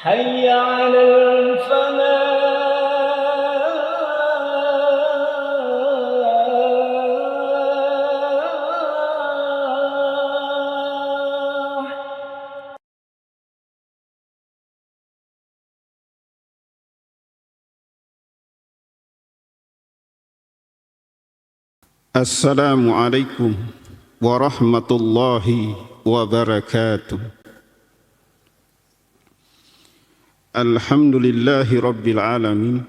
حي على الفلاح. Assalamualaikum warahmatullahi wabarakatuh. Alhamdulillahi rabbil alamin.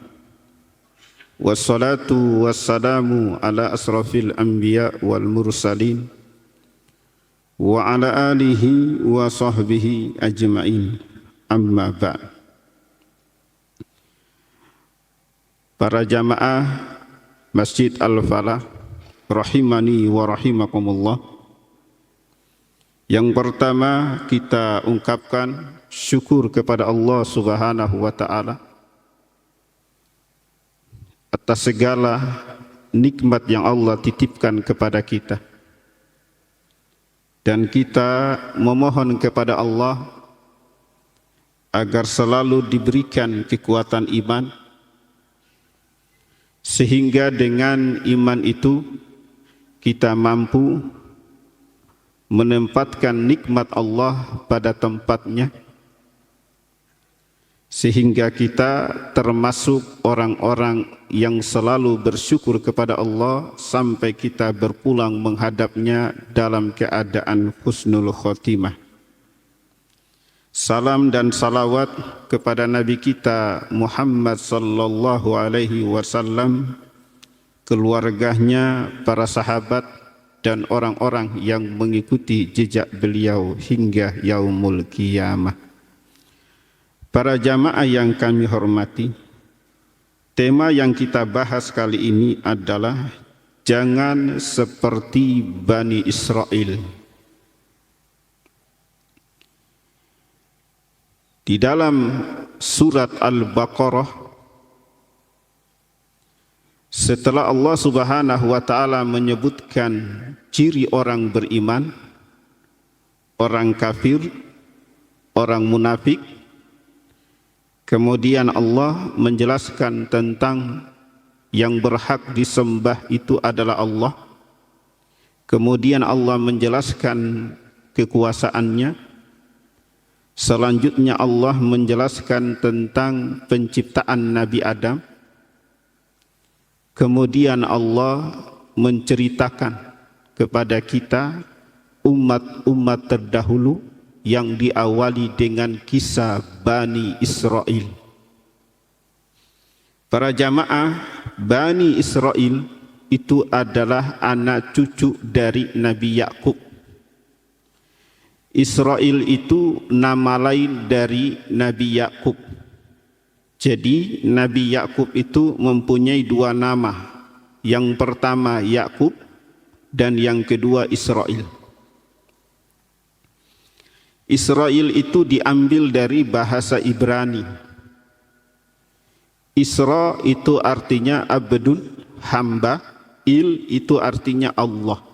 Wassalatu wassalamu ala asrafil anbiya wal mursalin wa ala alihi wa sahbihi ajma'in. Amma ba'd. Para jamaah Masjid Al-Falah rahimani wa rahimakumullah. Yang pertama kita ungkapkan syukur kepada Allah Subhanahu wa taala atas segala nikmat yang Allah titipkan kepada kita. Dan kita memohon kepada Allah agar selalu diberikan kekuatan iman, sehingga dengan iman itu kita mampu menempatkan nikmat Allah pada tempatnya, sehingga kita termasuk orang-orang yang selalu bersyukur kepada Allah sampai kita berpulang menghadapnya dalam keadaan husnul khotimah. Salam dan salawat kepada Nabi kita Muhammad sallallahu alaihi wasallam, keluarganya, para sahabat, dan orang-orang yang mengikuti jejak beliau hingga yaumul qiyamah. Para jamaah yang kami hormati, tema yang kita bahas kali ini adalah jangan seperti Bani Israel. Di dalam surat Al-Baqarah, setelah Allah Subhanahu wa taala menyebutkan ciri orang beriman, orang kafir, orang munafik, kemudian Allah menjelaskan tentang yang berhak disembah itu adalah Allah. Kemudian Allah menjelaskan kekuasaannya. Selanjutnya Allah menjelaskan tentang penciptaan Nabi Adam. Kemudian Allah menceritakan kepada kita umat-umat terdahulu yang diawali dengan kisah Bani Israel. Para jamaah, Bani Israel itu adalah anak cucu dari Nabi Yakub. Israel itu nama lain dari Nabi Yakub. Jadi Nabi Yakub itu mempunyai dua nama. Yang pertama Yakub dan yang kedua Israel. Israel itu diambil dari bahasa Ibrani. Isra itu artinya abdun, hamba. Il itu artinya Allah.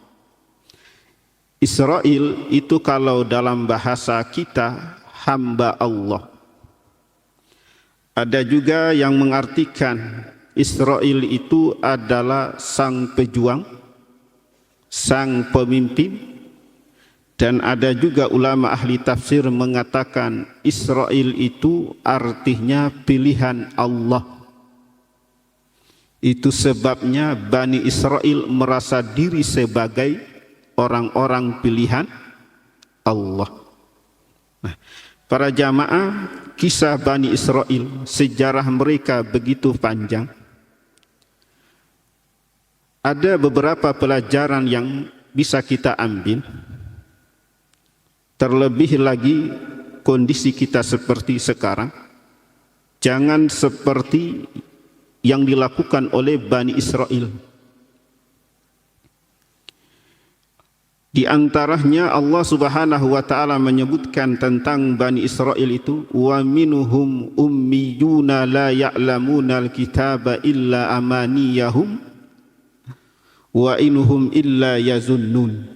Israel itu kalau dalam bahasa kita hamba Allah. Ada juga yang mengartikan Israel itu adalah sang pejuang, sang pemimpin. Dan ada juga ulama ahli tafsir mengatakan Israel itu artinya pilihan Allah. Itu sebabnya Bani Israel merasa diri sebagai orang-orang pilihan Allah. Nah, para jamaah, kisah Bani Israel, sejarah mereka begitu panjang. Ada beberapa pelajaran yang bisa kita ambil. Terlebih lagi kondisi kita seperti sekarang. Jangan seperti yang dilakukan oleh Bani Israel. Di antaranya Allah Subhanahu wa taala menyebutkan tentang Bani Israel itu, wa minhum ummiyuna la ya'lamuna al-kitaba illa amaniyahum wa inhum illa yazunnun.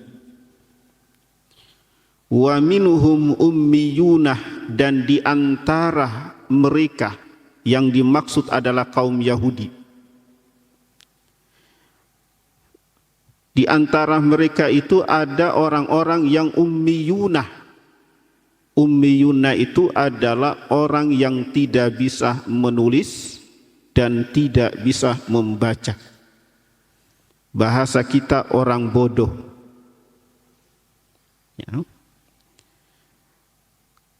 Wa minhum ummiyunah, dan di antara mereka yang dimaksud adalah kaum Yahudi. Di antara mereka itu ada orang-orang yang ummiyunah. Ummiyunah itu adalah orang yang tidak bisa menulis dan tidak bisa membaca. Bahasa kita orang bodoh. Ya.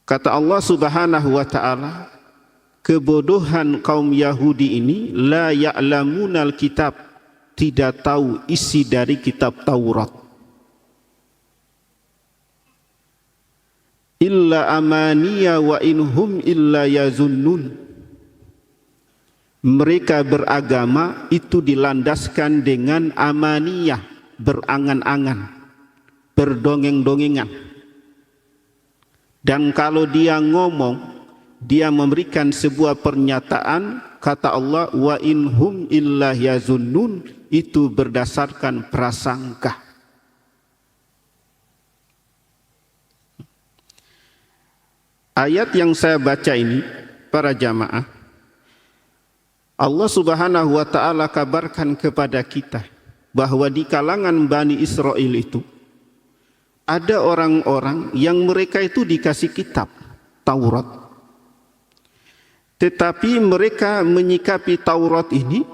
Kata Allah Subhanahu wa ta'ala, kebodohan kaum Yahudi ini la ya'lamunal kitab, tidak tahu isi dari kitab Taurat. Illa amaniya wa inhum illa yazunnun. Mereka beragama itu dilandaskan dengan amaniyah, berangan-angan, berdongeng-dongengan. Dan kalau dia ngomong, dia memberikan sebuah pernyataan, kata Allah, wa inhum illa yazunnun, itu berdasarkan prasangka. Ayat yang saya baca ini, para jamaah, Allah Subhanahu wa ta'ala kabarkan kepada kita bahwa di kalangan Bani Israel itu ada orang-orang yang mereka itu dikasih kitab Taurat, tetapi mereka menyikapi Taurat ini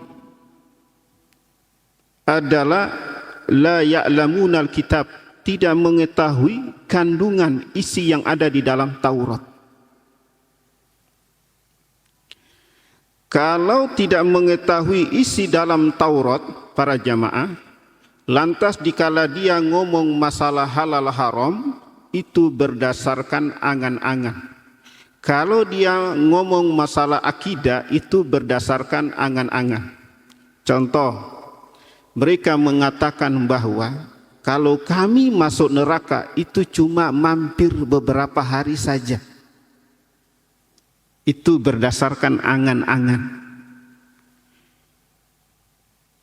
adalah la ya'lamunal kitab, tidak mengetahui kandungan isi yang ada di dalam Taurat. Kalau tidak mengetahui isi dalam Taurat, para jamaah, lantas dikala dia ngomong masalah halal haram, itu berdasarkan angan-angan. Kalau dia ngomong masalah akidah, itu berdasarkan angan-angan. Contoh, mereka mengatakan bahwa kalau kami masuk neraka itu cuma mampir beberapa hari saja. Itu berdasarkan angan-angan.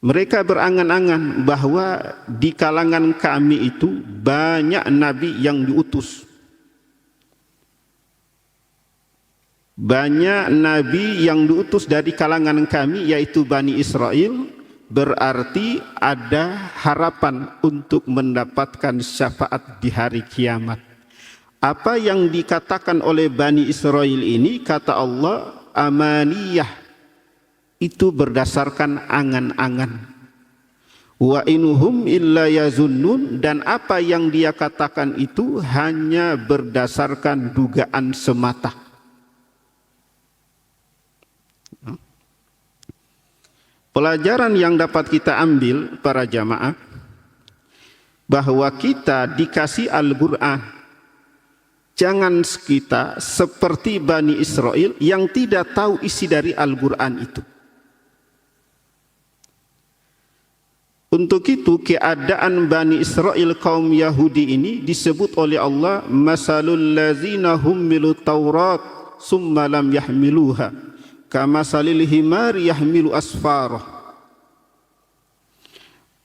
Mereka berangan-angan bahwa di kalangan kami itu banyak nabi yang diutus. Banyak nabi yang diutus dari kalangan kami, yaitu Bani Israel, berarti ada harapan untuk mendapatkan syafaat di hari kiamat. Apa yang dikatakan oleh Bani Israel ini, kata Allah, amaniyah, itu berdasarkan angan-angan. Wa inhum illa yazunnun, dan apa yang dia katakan itu hanya berdasarkan dugaan semata. Pelajaran yang dapat kita ambil, para jamaah, bahwa kita dikasih Al-Quran. Jangan kita seperti Bani Israel yang tidak tahu isi dari Al-Quran itu. Untuk itu keadaan Bani Israel kaum Yahudi ini disebut oleh Allah, masalul ladzina hummilu taurat summa lam yahmiluha kamasalil himari yahmilu asfarah.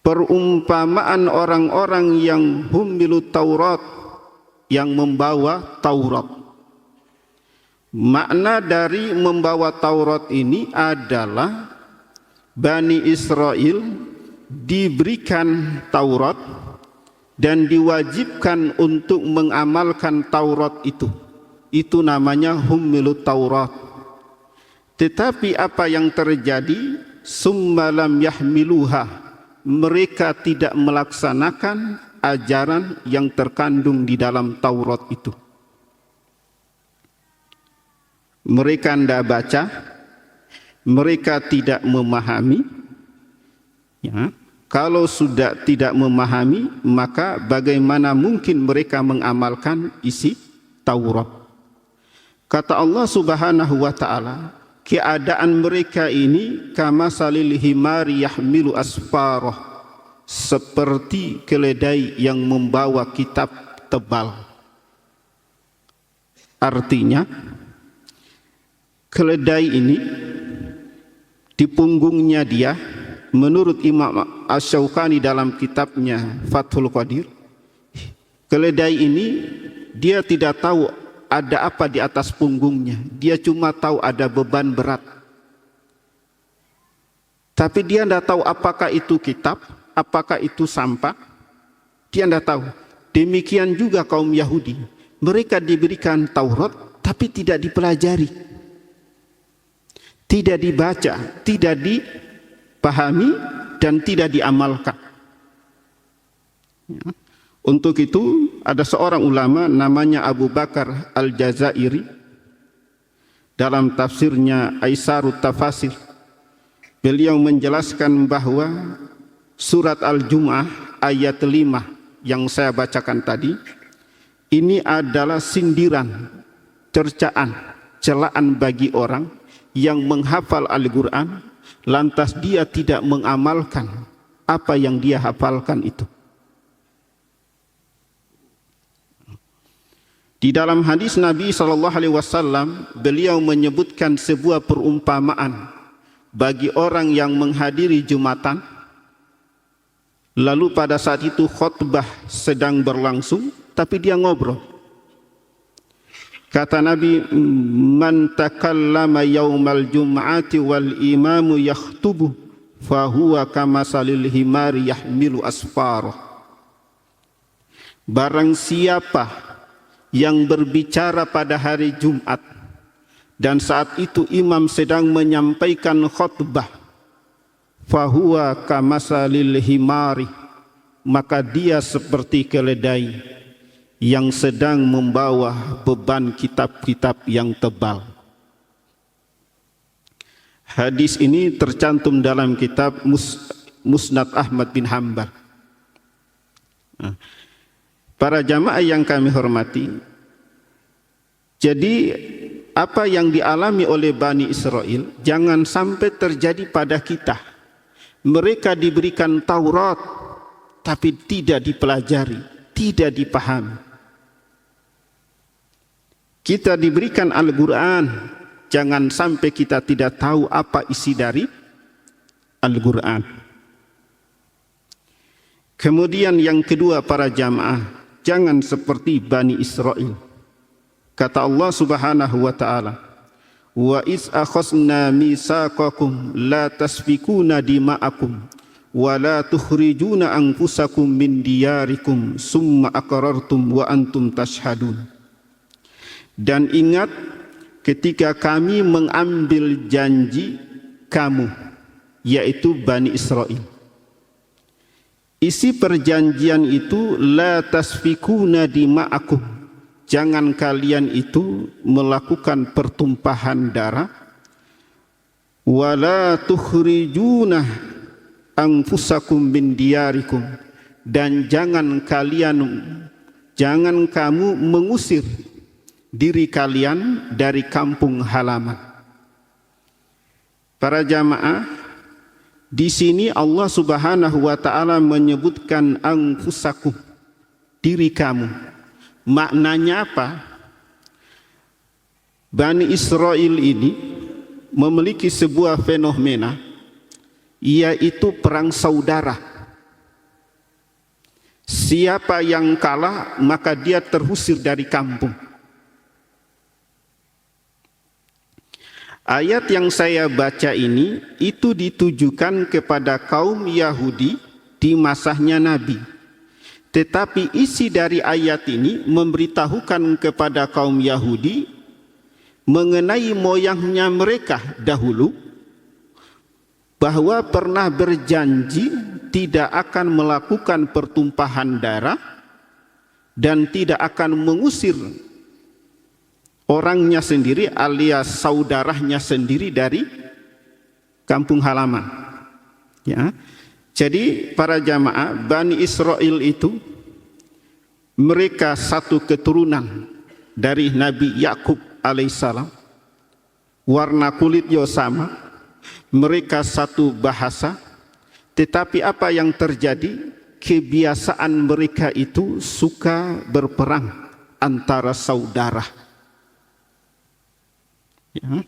Perumpamaan orang-orang yang hummilu taurat, yang membawa Taurat. Makna dari membawa Taurat ini adalah Bani Israel diberikan Taurat dan diwajibkan untuk mengamalkan Taurat itu. Itu namanya hummilut Taurat. Tetapi apa yang terjadi? Summa lam yahmiluha. Mereka tidak melaksanakan ajaran yang terkandung di dalam Taurat itu. Mereka tidak baca, mereka tidak memahami. Ya, kalau sudah tidak memahami, maka bagaimana mungkin mereka mengamalkan isi Taurat? Kata Allah Subhanahu wa ta'ala, keadaan mereka ini kamasalil himari yahmilu asfarah, seperti keledai yang membawa kitab tebal. Artinya, keledai ini di punggungnya dia, menurut Imam Asy-Syaukani dalam kitabnya Fathul Qadir, keledai ini dia tidak tahu ada apa di atas punggungnya. Dia cuma tahu ada beban berat. Tapi dia tidak tahu apakah itu kitab, apakah itu sampah. Dia tidak tahu. Demikian juga kaum Yahudi. Mereka diberikan Taurat, tapi tidak dipelajari. Tidak dibaca, tidak dipahami, dan tidak diamalkan. Untuk itu ada seorang ulama namanya Abu Bakar Al-Jazairi. Dalam tafsirnya Aisarut Tafasir, beliau menjelaskan bahwa surat Al-Jum'ah ayat 5 yang saya bacakan tadi, ini adalah sindiran, cercaan, celaan bagi orang yang menghafal Al-Quran, lantas dia tidak mengamalkan apa yang dia hafalkan itu. Di dalam hadis Nabi SAW, beliau menyebutkan sebuah perumpamaan bagi orang yang menghadiri Jumatan, lalu pada saat itu khutbah sedang berlangsung, tapi dia ngobrol. Kata Nabi, man takallama yaumal jum'ati wal imamu yakhtubu fahuwa kamasalil himari yahmilu asfarah. Barang siapa yang berbicara pada hari Jumat dan saat itu imam sedang menyampaikan khutbah, fahuwa kamasalil himari, maka dia seperti keledai yang sedang membawa beban kitab-kitab yang tebal. Hadis ini tercantum dalam kitab Musnad Ahmad bin Hanbal. Para jamaah yang kami hormati, jadi apa yang dialami oleh Bani Israel jangan sampai terjadi pada kita. Mereka diberikan Taurat tapi tidak dipelajari, tidak dipahami. Kita diberikan Al-Quran, jangan sampai kita tidak tahu apa isi dari Al-Quran. Kemudian yang kedua para jamaah, jangan seperti Bani Israel. Kata Allah Subhanahu wa taala, "Wa iz akhadna mitsaqakum la tasfikuna dima'akum wa la tukhrijuna anfusakum min diyarikum summa aqrartum wa antum tashhadun." Dan ingat ketika kami mengambil janji kamu, yaitu Bani Israel. Isi perjanjian itu, la tasfikuna dima'akum, jangan kalian itu melakukan pertumpahan darah, wala tukhrijuna anfusakum min diyarikum, dan jangan kamu mengusir diri kalian dari kampung halaman. Para jamaah, di sini Allah Subhanahu wa taala menyebutkan anfusakum, diri kamu. Maknanya apa? Bani Israel ini memiliki sebuah fenomena, yaitu perang saudara. Siapa yang kalah maka dia terusir dari kampung. Ayat yang saya baca ini itu ditujukan kepada kaum Yahudi di masanya Nabi. Tetapi isi dari ayat ini memberitahukan kepada kaum Yahudi mengenai moyangnya mereka dahulu, bahwa pernah berjanji tidak akan melakukan pertumpahan darah dan tidak akan mengusir orangnya sendiri alias saudaranya sendiri dari kampung halaman. Ya. Jadi para jamaah, Bani Israel itu mereka satu keturunan dari Nabi Yakub alaihissalam. Warna kulitnya sama, mereka satu bahasa, tetapi apa yang terjadi? Kebiasaan mereka itu suka berperang antara saudara. Ya.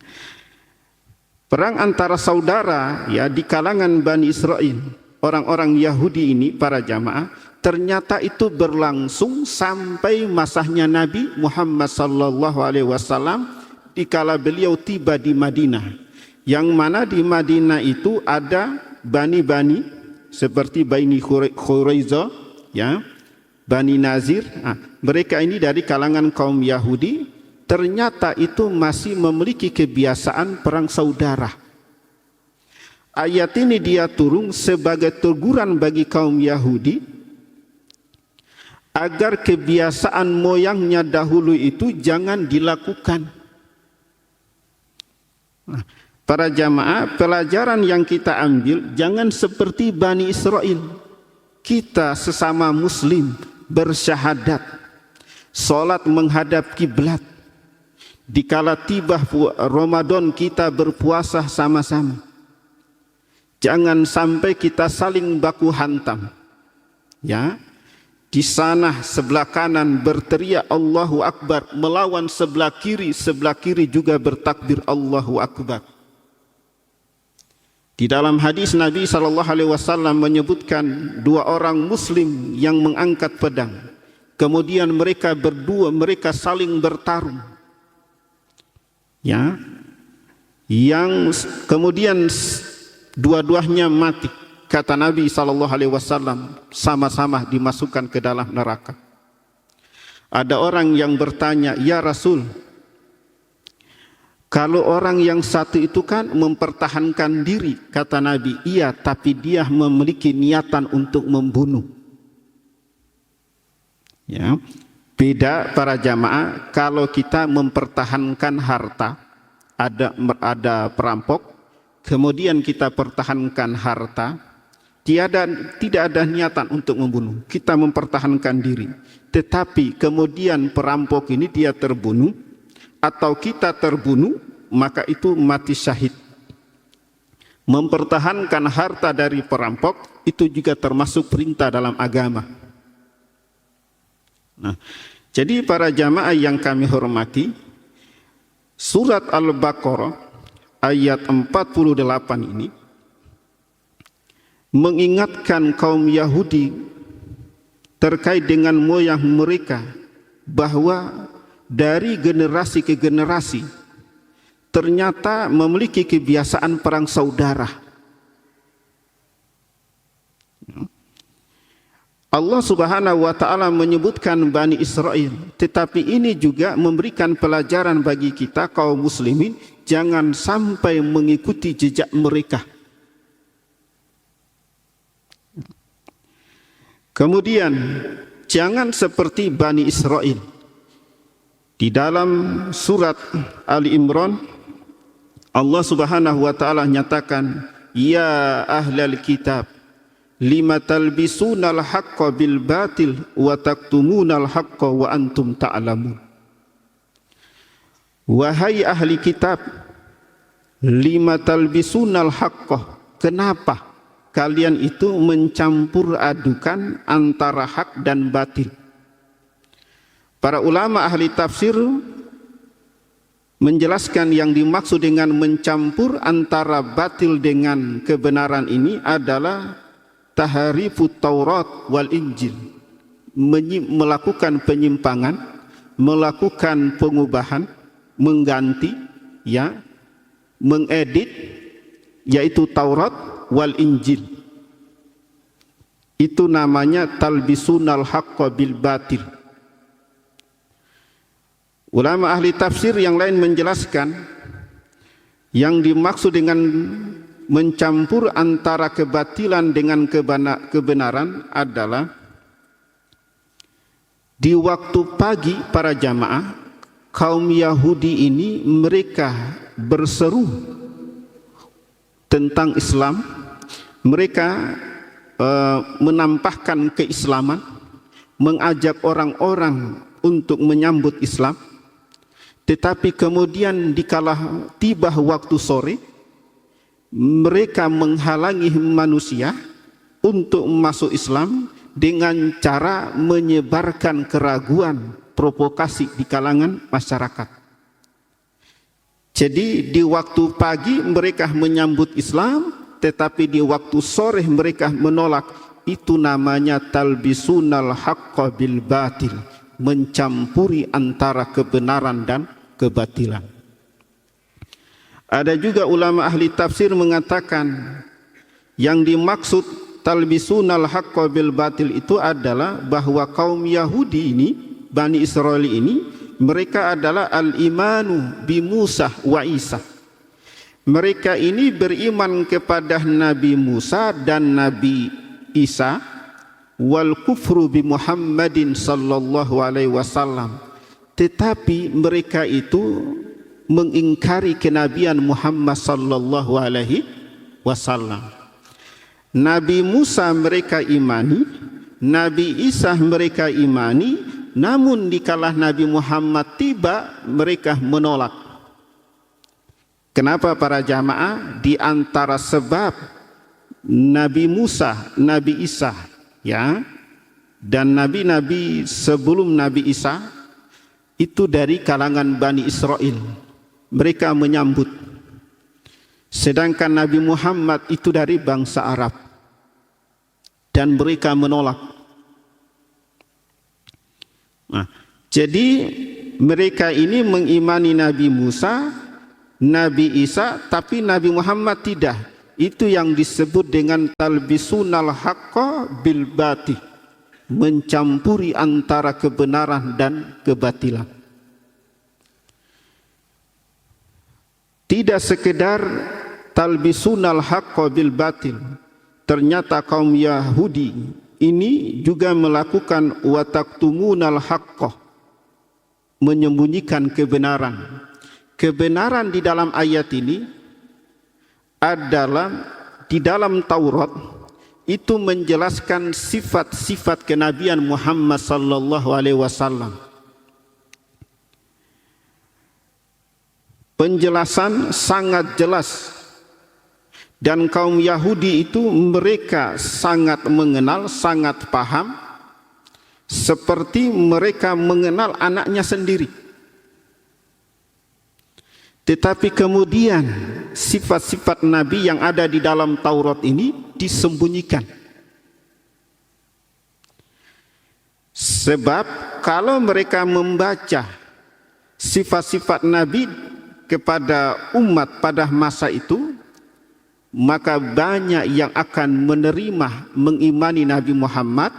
Perang antara saudara ya di kalangan Bani Israel orang-orang Yahudi ini, para jamaah, ternyata itu berlangsung sampai masanya Nabi Muhammad sallallahu alaihi wasallam dikala beliau tiba di Madinah. Yang mana di Madinah itu ada bani-bani seperti Bani Quraiza, ya, Bani Nazir. Mereka ini dari kalangan kaum Yahudi, ternyata itu masih memiliki kebiasaan perang saudara. Ayat ini dia turun sebagai teguran bagi kaum Yahudi agar kebiasaan moyangnya dahulu itu jangan dilakukan. Para jamaah, pelajaran yang kita ambil jangan seperti Bani Israel. Kita sesama muslim bersyahadat, salat menghadap kiblat. Dikala tiba Ramadan kita berpuasa sama-sama. Jangan sampai kita saling baku hantam. Ya. Di sana sebelah kanan berteriak Allahu Akbar melawan sebelah kiri juga bertakbir Allahu Akbar. Di dalam hadis Nabi SAW menyebutkan dua orang muslim yang mengangkat pedang. Kemudian mereka berdua, mereka saling bertarung. Ya. Yang kemudian dua-duanya mati. Kata Nabi SAW, sama-sama dimasukkan ke dalam neraka. Ada orang yang bertanya, ya Rasul, kalau orang yang satu itu kan mempertahankan diri, kata Nabi, iya, tapi dia memiliki niatan untuk membunuh. Ya, beda para jamaah, kalau kita mempertahankan harta, ada perampok, kemudian kita pertahankan harta, tidak ada niatan untuk membunuh, kita mempertahankan diri. Tetapi kemudian perampok ini dia terbunuh, atau kita terbunuh, maka itu mati syahid. Mempertahankan harta dari perampok itu juga termasuk perintah dalam agama. Nah, jadi para jamaah yang kami hormati, surat Al-Baqarah ayat 48 ini mengingatkan kaum Yahudi terkait dengan moyang mereka bahwa dari generasi ke generasi ternyata memiliki kebiasaan perang saudara. Allah Subhanahu wa taala menyebutkan Bani Israel, tetapi ini juga memberikan pelajaran bagi kita kaum muslimin, jangan sampai mengikuti jejak mereka. Kemudian jangan seperti Bani Israel. Di dalam surat Ali Imran, Allah Subhanahu wa taala nyatakan, ya ahlal kitab, lima talbisunal haqqa bil batil wa taktumunal haqqa wa antum ta'lamun. Wahai ahli kitab, lima talbisunal haqqa, kenapa kalian itu mencampur adukan antara hak dan batil? Para ulama ahli tafsir menjelaskan yang dimaksud dengan mencampur antara batil dengan kebenaran ini adalah tahrifut Taurat wal Injil, melakukan penyimpangan, melakukan pengubahan, mengganti, ya, mengedit, yaitu Taurat wal Injil. Itu namanya talbisunal haqqa bil batil. Ulama ahli tafsir yang lain menjelaskan yang dimaksud dengan mencampur antara kebatilan dengan kebenaran adalah di waktu pagi para jamaah, kaum Yahudi ini mereka berseru tentang Islam, mereka menampakkan keislaman, mengajak orang-orang untuk menyambut Islam. Tetapi kemudian dikala tiba waktu sore, mereka menghalangi manusia untuk masuk Islam dengan cara menyebarkan keraguan, provokasi di kalangan masyarakat. Jadi di waktu pagi mereka menyambut Islam, tetapi di waktu sore mereka menolak. Itu namanya talbisunal haqqa bil batil, mencampuri antara kebenaran dan kebatilan. Ada juga ulama ahli tafsir mengatakan yang dimaksud talbisunal haqqa bil batil itu adalah bahwa kaum Yahudi ini, Bani Israel ini, mereka adalah al-imanu bi Musa wa Isa. Mereka ini beriman kepada Nabi Musa dan Nabi Isa, wal kufru bi Muhammadin sallallahu alaihi wasallam. Tetapi mereka itu mengingkari kenabian Muhammad sallallahu alaihi wasallam. Nabi Musa mereka imani, Nabi Isa mereka imani, namun dikala Nabi Muhammad tiba mereka menolak. Kenapa para jamaah? Di antara sebab Nabi Musa, Nabi Isa, ya, dan nabi-nabi sebelum Nabi Isa itu dari kalangan Bani Israel. Mereka menyambut. Sedangkan Nabi Muhammad itu dari bangsa Arab dan mereka menolak. Nah, jadi mereka ini mengimani Nabi Musa, Nabi Isa, tapi Nabi Muhammad tidak. Itu yang disebut dengan talbisunal haqqa bil batil, mencampuri antara kebenaran dan kebatilan. Tidak sekedar talbisunal haqqa bil batil, ternyata kaum Yahudi ini juga melakukan wa taktumunal haqqa, menyembunyikan kebenaran. Kebenaran di dalam ayat ini adalah di dalam Taurat itu menjelaskan sifat-sifat kenabian Muhammad sallallahu alaihi wasallam. Penjelasan sangat jelas, dan kaum Yahudi itu mereka sangat mengenal, sangat paham, seperti mereka mengenal anaknya sendiri. Tetapi kemudian sifat-sifat Nabi yang ada di dalam Taurat ini disembunyikan. Sebab kalau mereka membaca sifat-sifat Nabi kepada umat pada masa itu, maka banyak yang akan menerima, mengimani Nabi Muhammad,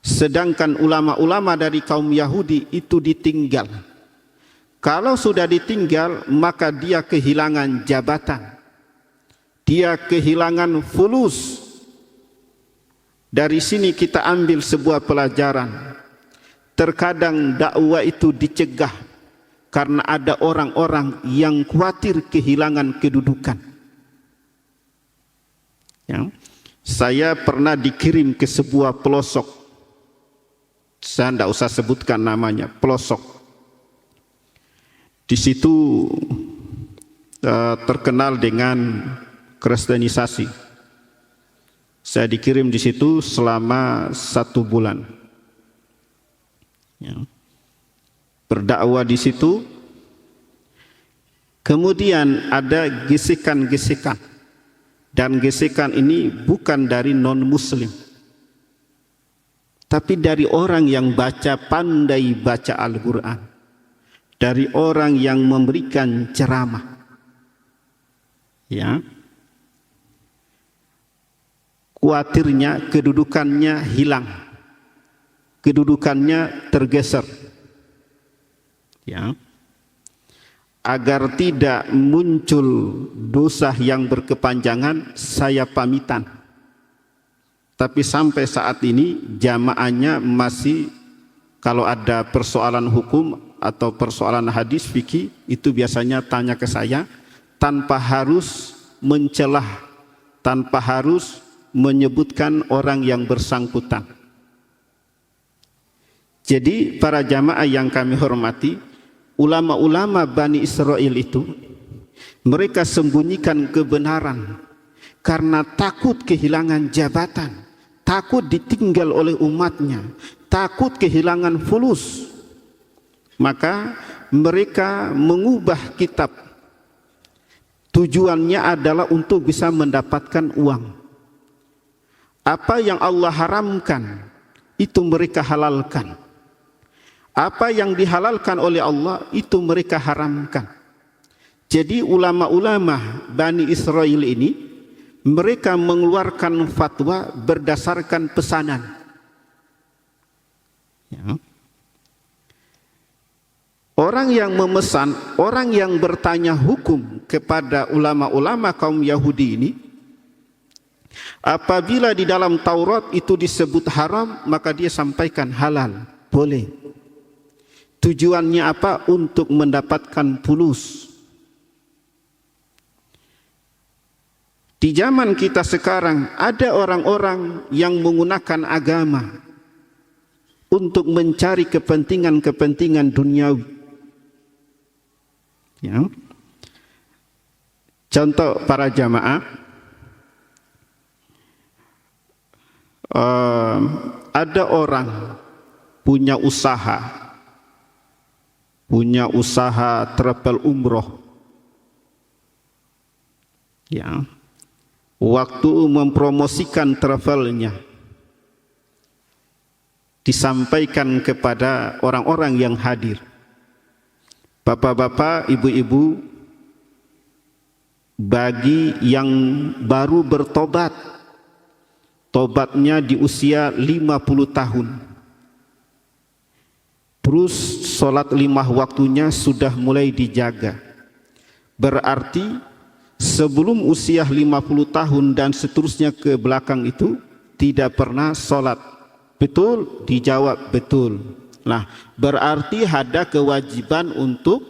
sedangkan ulama-ulama dari kaum Yahudi itu ditinggal. Kalau sudah ditinggal, maka dia kehilangan jabatan, dia kehilangan fulus. Dari sini kita ambil sebuah pelajaran. Terkadang dakwah itu dicegah karena ada orang-orang yang khawatir kehilangan kedudukan. Ya. Saya pernah dikirim ke sebuah pelosok, saya tidak usah sebutkan namanya, pelosok. Di situ terkenal dengan kristenisasi. Saya dikirim di situ selama 1 bulan. Ya. Berdakwah di situ. Kemudian ada gesekan-gesekan. Dan gesekan ini bukan dari non-muslim, tapi dari orang yang pandai baca Al-Quran, dari orang yang memberikan ceramah. Ya. Kuatirnya kedudukannya hilang, kedudukannya tergeser. Ya. Agar tidak muncul dosa yang berkepanjangan, saya pamitan. Tapi sampai saat ini jamaahnya masih, kalau ada persoalan hukum atau persoalan hadis fikih, itu biasanya tanya ke saya tanpa harus mencelah, tanpa harus menyebutkan orang yang bersangkutan. Jadi para jamaah yang kami hormati, ulama-ulama Bani Israel itu mereka sembunyikan kebenaran karena takut kehilangan jabatan, takut ditinggal oleh umatnya, takut kehilangan fulus. Maka mereka mengubah kitab Tujuannya adalah untuk bisa mendapatkan uang. Apa yang Allah haramkan, itu mereka halalkan. Apa yang dihalalkan oleh Allah, itu mereka haramkan. Jadi ulama-ulama Bani Israel ini, mereka mengeluarkan fatwa berdasarkan pesanan. Ya. Orang yang memesan, orang yang bertanya hukum kepada ulama-ulama kaum Yahudi ini, apabila di dalam Taurat itu disebut haram, maka dia sampaikan halal, boleh. Tujuannya apa? Untuk mendapatkan fulus. Di zaman kita sekarang ada orang-orang yang menggunakan agama untuk mencari kepentingan-kepentingan duniawi. Ya. Contoh para jamaah, ada orang punya usaha travel umroh. Ya. Waktu mempromosikan travelnya, disampaikan kepada orang-orang yang hadir. Bapak-bapak, ibu-ibu, bagi yang baru bertobat, tobatnya di usia 50 tahun. Terus sholat 5 waktunya sudah mulai dijaga. Berarti sebelum usia 50 tahun dan seterusnya ke belakang itu tidak pernah sholat. Betul? Dijawab betul. Nah, berarti ada kewajiban untuk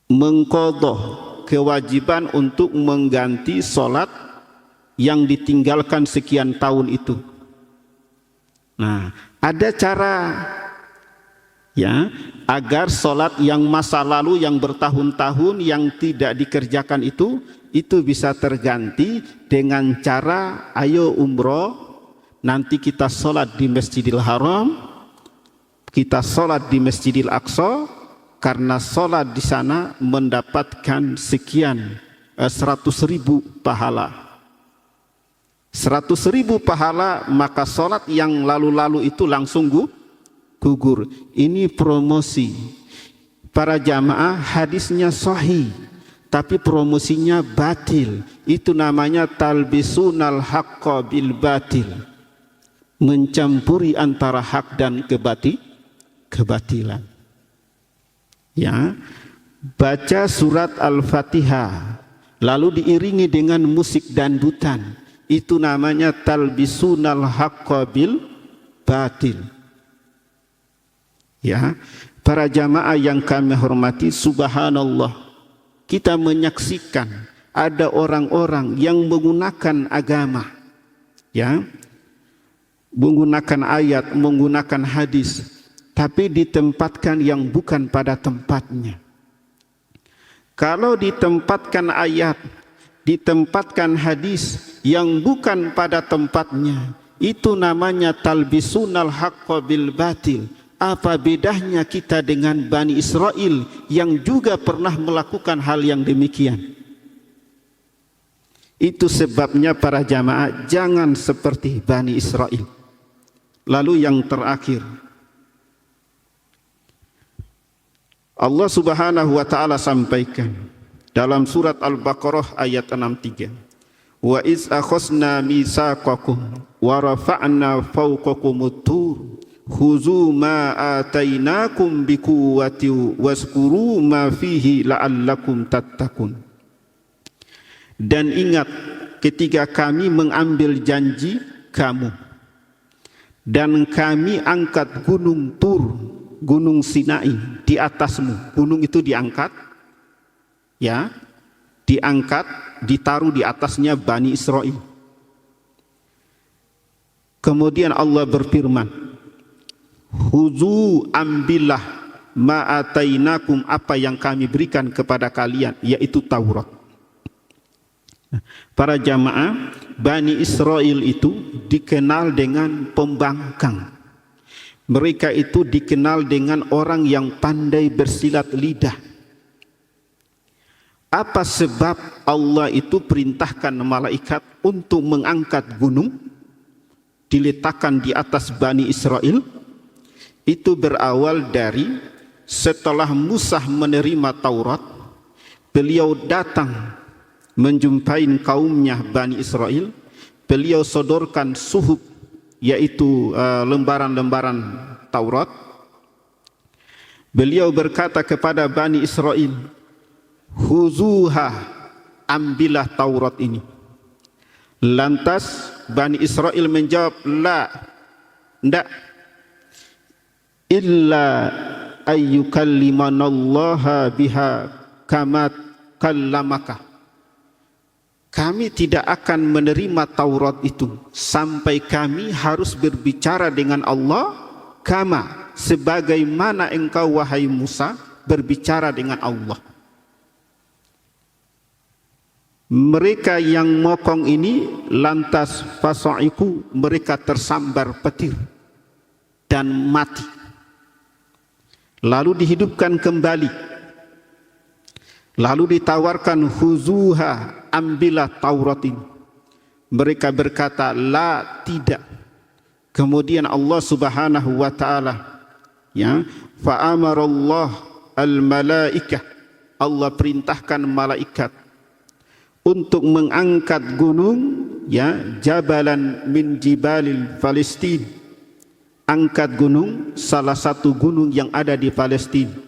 mengqadha, kewajiban untuk mengganti sholat yang ditinggalkan sekian tahun itu. Nah, ada cara ya agar sholat yang masa lalu yang bertahun-tahun yang tidak dikerjakan itu bisa terganti dengan cara ayo umroh, nanti kita sholat di Masjidil Haram, kita sholat di Masjidil Aqsa, karena sholat di sana mendapatkan sekian 100.000 pahala. 100.000 pahala, maka sholat yang lalu-lalu itu langsung gugur. Ini promosi. Para jamaah, hadisnya sahih, tapi promosinya batil. Itu namanya talbisunal haqqa bil batil. Mencampuri antara hak dan kebatilan. Ya, baca surat Al-Fatihah lalu diiringi dengan musik dangdutan, itu namanya talbisunal haqqa bil batil. Ya, para jamaah yang kami hormati, subhanallah, kita menyaksikan ada orang-orang yang menggunakan agama, ya, menggunakan ayat, menggunakan hadis, tapi ditempatkan yang bukan pada tempatnya. Kalau ditempatkan ayat, ditempatkan hadis yang bukan pada tempatnya, itu namanya talbisunal haqqa bil batil. Apa bedanya kita dengan Bani Israel yang juga pernah melakukan hal yang demikian? Itu sebabnya para jamaah jangan seperti Bani Israel. Lalu yang terakhir, Allah Subhanahu wa taala sampaikan dalam surat Al-Baqarah ayat 63. Wa iz akhasna mitsaqakum wa rafa'na fawqakumut tur khuzu ma atainakum biquwwati waskuru ma fihi la'allakum tattaqun. Dan ingat ketika kami mengambil janji kamu dan kami angkat gunung Tur, gunung Sinai di atasmu. Gunung itu diangkat, ya, diangkat, ditaruh di atasnya Bani Israel. Kemudian Allah berfirman, Huzu ambillah ma'atainakum, apa yang kami berikan kepada kalian, yaitu Taurat. Para jamaah, Bani Israel itu dikenal dengan pembangkang. Mereka itu dikenal dengan orang yang pandai bersilat lidah. Apa sebab Allah itu perintahkan malaikat untuk mengangkat gunung, diletakkan di atas Bani Israel? Itu berawal dari setelah Musa menerima Taurat, beliau datang menjumpai kaumnya Bani Israel, beliau sodorkan suhuf, yaitu lembaran-lembaran Taurat. Beliau berkata kepada Bani Israel, "Khuzuha, ambillah Taurat ini." Lantas Bani Israel menjawab, "La, tidak. Illa ayyukallimanallaha biha kama kallamaka." Kami tidak akan menerima Taurat itu sampai kami harus berbicara dengan Allah kama, sebagaimana engkau wahai Musa berbicara dengan Allah. Mereka yang mokong ini lantas fasa'iku, mereka tersambar petir dan mati. Lalu dihidupkan kembali. Lalu ditawarkan, "Khuzuha, ambillah Taurat ini." Mereka berkata, "La, tidak." Kemudian Allah Subhanahu wa taala, fa'amarallah al-malaikah, Allah perintahkan malaikat untuk mengangkat gunung, jabalan min jibalil Palestin, angkat gunung, salah satu gunung yang ada di Palestina.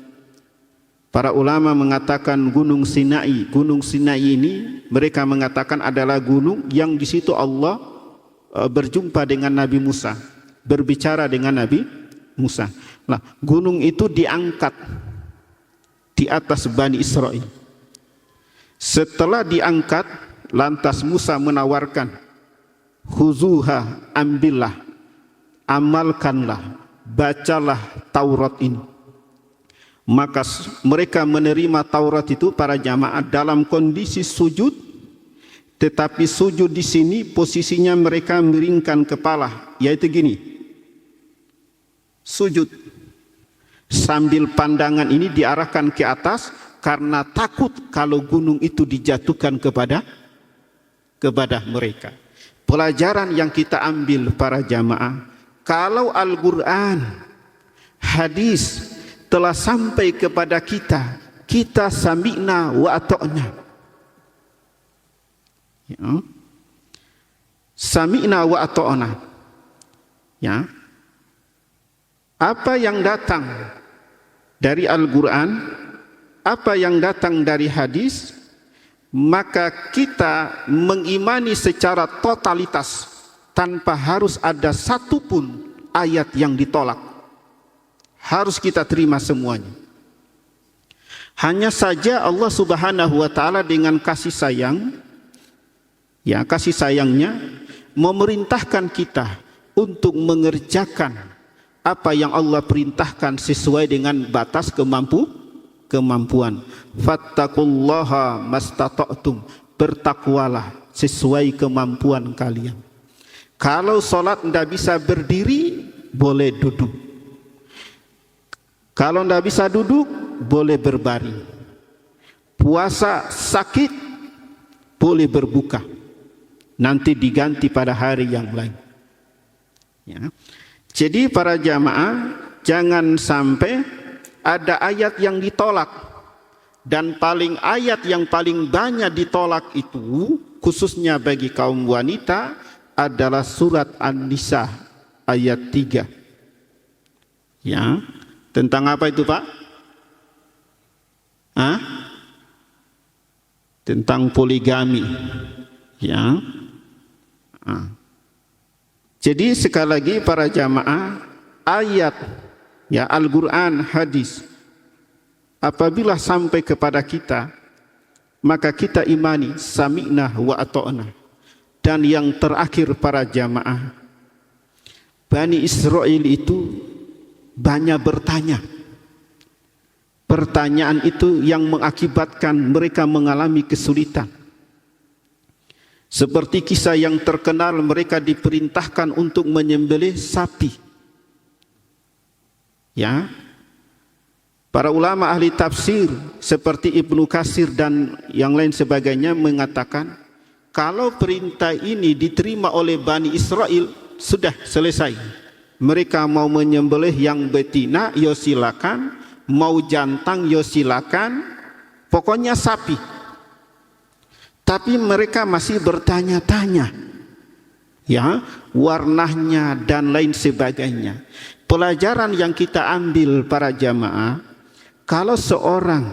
Para ulama mengatakan Gunung Sinai. Gunung Sinai ini mereka mengatakan adalah gunung yang di situ Allah berjumpa dengan Nabi Musa, berbicara dengan Nabi Musa. Nah, gunung itu diangkat di atas Bani Israel. Setelah diangkat, lantas Musa menawarkan, "Khuzuha, ambillah, amalkanlah, bacalah Taurat ini." Maka mereka menerima Taurat itu, para jamaah, dalam kondisi sujud. Tetapi sujud di sini posisinya mereka miringkan kepala, yaitu gini, sujud sambil pandangan ini diarahkan ke atas karena takut kalau gunung itu dijatuhkan kepada mereka. Pelajaran yang kita ambil, para jamaah, kalau Al-Quran, hadis telah sampai kepada kita, kita sami'na wa ata'na. Sami'na wa ata'na. Apa yang datang dari Al-Quran, apa yang datang dari hadis, maka kita mengimani secara totalitas tanpa harus ada satupun ayat yang ditolak. Harus kita terima semuanya. Hanya saja Allah Subhanahu wa taala dengan kasih sayang, kasih sayangnya memerintahkan kita untuk mengerjakan apa yang Allah perintahkan sesuai dengan batas kemampuan. Fattaqullaha mastata'tum, bertakwalah sesuai kemampuan kalian. Kalau sholat tidak bisa berdiri, boleh duduk. Kalau tidak bisa duduk, boleh berbaring. Puasa sakit, boleh berbuka. Nanti diganti pada hari yang lain. Jadi para jamaah, jangan sampai ada ayat yang ditolak. Dan ayat yang paling banyak ditolak itu, khususnya bagi kaum wanita, adalah surat An-Nisa ayat 3. Tentang apa itu, Pak? Tentang poligami. Jadi sekali lagi para jamaah, ayat Al-Quran, hadis, apabila sampai kepada kita, maka kita imani sami'na wa ata'na. Dan yang terakhir para jamaah, Bani Israel itu banyak bertanya. Pertanyaan itu yang mengakibatkan mereka mengalami kesulitan. Seperti kisah yang terkenal, mereka diperintahkan untuk menyembelih sapi. Para ulama ahli tafsir seperti Ibnu Katsir dan yang lain sebagainya mengatakan, kalau perintah ini diterima oleh Bani Israel, sudah selesai. Mereka mau menyembelih yang betina, ya silakan. Mau jantan, ya silakan. Pokoknya sapi. Tapi mereka masih bertanya-tanya, ya, warnanya dan lain sebagainya. Pelajaran yang kita ambil para jamaah, kalau seorang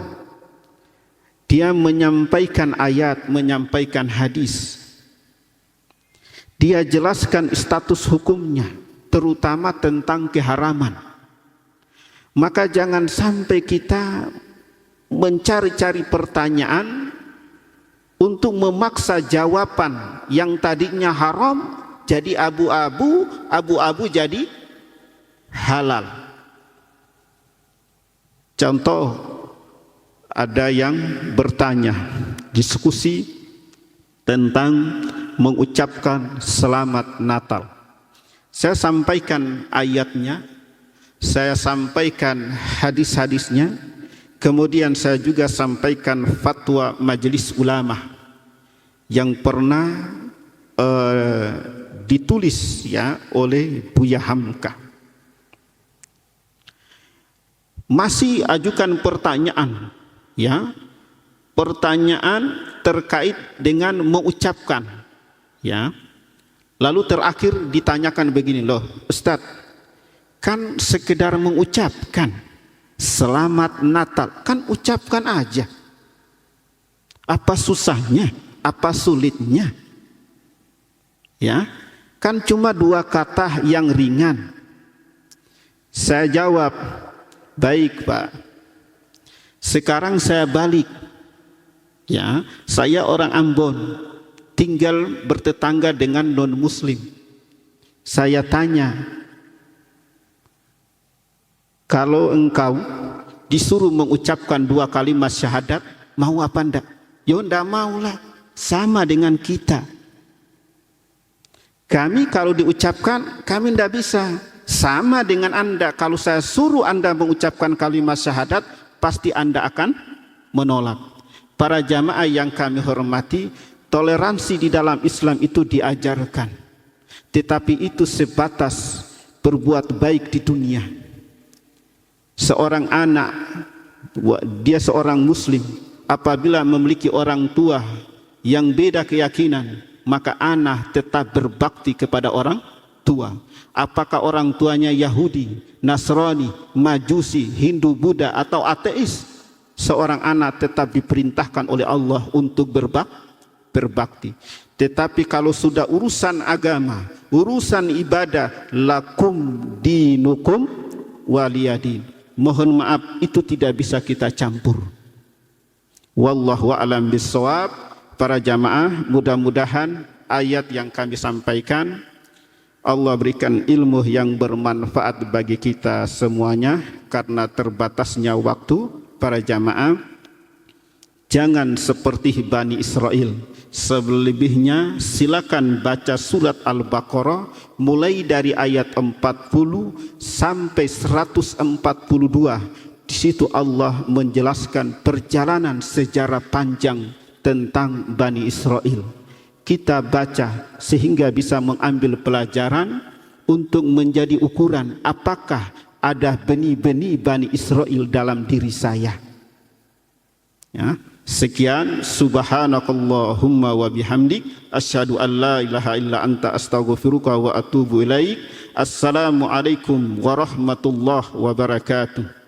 dia menyampaikan ayat, menyampaikan hadis, dia jelaskan status hukumnya, terutama tentang keharaman, maka jangan sampai kita mencari-cari pertanyaan untuk memaksa jawaban yang tadinya haram jadi abu-abu, abu-abu jadi halal. Contoh, ada yang bertanya, diskusi tentang mengucapkan selamat Natal. Saya sampaikan ayatnya, saya sampaikan hadis-hadisnya, kemudian saya juga sampaikan fatwa Majelis Ulama yang pernah ditulis ya oleh Buya Hamka. Masih ajukan pertanyaan, ya, pertanyaan terkait dengan mengucapkan, ya. Lalu terakhir ditanyakan begini, loh Ustaz, kan sekedar mengucapkan selamat Natal, kan ucapkan aja, apa susahnya, apa sulitnya, ya, kan cuma 2 kata yang ringan. Saya jawab, baik Pak, sekarang saya balik, ya, saya orang Ambon, tinggal bertetangga dengan non-muslim. Saya tanya, kalau engkau disuruh mengucapkan 2 kalimat syahadat, mau apa enggak? Ya enggak maulah, sama dengan kita. Kami kalau diucapkan, kami enggak bisa. Sama dengan Anda, kalau saya suruh Anda mengucapkan kalimat syahadat, pasti Anda akan menolak. Para jamaah yang kami hormati, toleransi di dalam Islam itu diajarkan, tetapi itu sebatas berbuat baik di dunia. Seorang anak, dia seorang muslim, apabila memiliki orang tua yang beda keyakinan, maka anak tetap berbakti kepada orang tua. Apakah orang tuanya Yahudi, Nasrani, Majusi, Hindu, Buddha atau ateis, seorang anak tetap diperintahkan oleh Allah untuk berbakti. Tetapi kalau sudah urusan agama, urusan ibadah, lakum dinukum waliyadin, mohon maaf, itu tidak bisa kita campur. Wallahu a'lam bissawab. Para jamaah, mudah-mudahan ayat yang kami sampaikan Allah berikan ilmu yang bermanfaat bagi kita semuanya. Karena terbatasnya waktu, para jamaah, jangan seperti Bani Israel. Selebihnya silakan baca surat Al-Baqarah mulai dari ayat 40 sampai 142. Di situ Allah menjelaskan perjalanan sejarah panjang tentang Bani Israel. Kita baca sehingga bisa mengambil pelajaran untuk menjadi ukuran apakah ada benih-benih Bani Israel dalam diri saya. Ya, sekian, subhanakallahumma wa bihamdik, asyhadu an la ilaha illa anta, astaghfiruka wa atubu ilaik. Assalamualaikum warahmatullahi wabarakatuh.